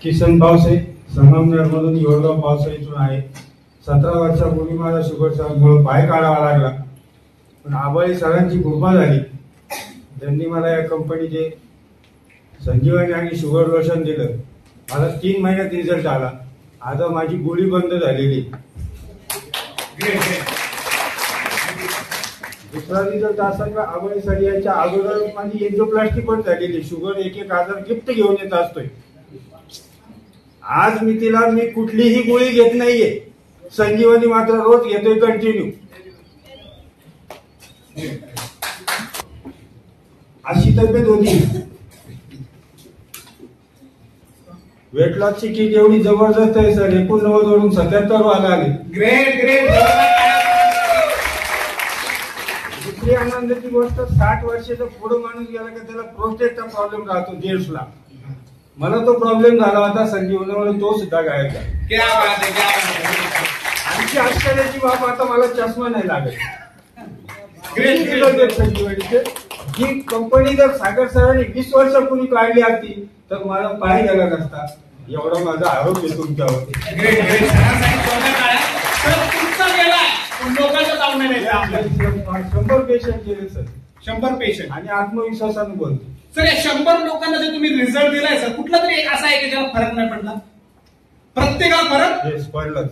किसन पावसे, संगमनेरमधून योरगाव पावसे इथून आहे. 17 वर्षापूर्वी मला शुगरमुळे पाय काढावा लागला, पण आबाई सरांची कृपा झाली. त्यांनी मला या कंपनीचे संजीवनी आणि शुगर लोशन दिलं. मला 3 महिन्यात रिझल्ट आला. आता माझी गोळी बंद झालेली. दुसरा रिझल्ट असा का आबाई सर यांच्या अगोदर माझी एन्जिओप्लास्टी पण झालेली. शुगर एक आजार गिफ्ट घेऊन येत असतोय. आज मी कुठलीही गोळी घेत नाहीये. संजीवनी मात्र रोज घेतोय कंटिन्यू. अशी तब्येत होती. वेट लॉसची किट एवढी जबरदस्त आहे सर. 89 वरून 77 वर आले. ग्रेट. दुसरी आनंदाची गोष्ट, 60 वर्षाचा पुढे माणूस गेला की त्याला प्रोस्टेटचा प्रॉब्लेम राहतो जेंट्सला. मला तो प्रॉब्लेम झाला होता संजीवनीमुळे, तो सुद्धा गायब झाला. आणखी आश्चर्याची बाब, आता मला चष्मा नाही लागत. ग्रेट संजीवनीचे. ही कंपनी जर सागर सरांनी 20 वर्षापूर्वी काढली असती तर मला पाय गेला नसता. एवढा माझा आरोप आहे तुमच्यावरती. लोकांचं जाऊन नाही 100 पेशंट गेले सर. 100 पेशंट आणि आत्मविश्वासाने बोलतो सर. या 100 लोकांना जर तुम्ही रिझल्ट दिलाय सर, कुठला तरी एक असा आहे की ज्याला फरक नाही पडला? प्रत्येकाला फरक पडलाच.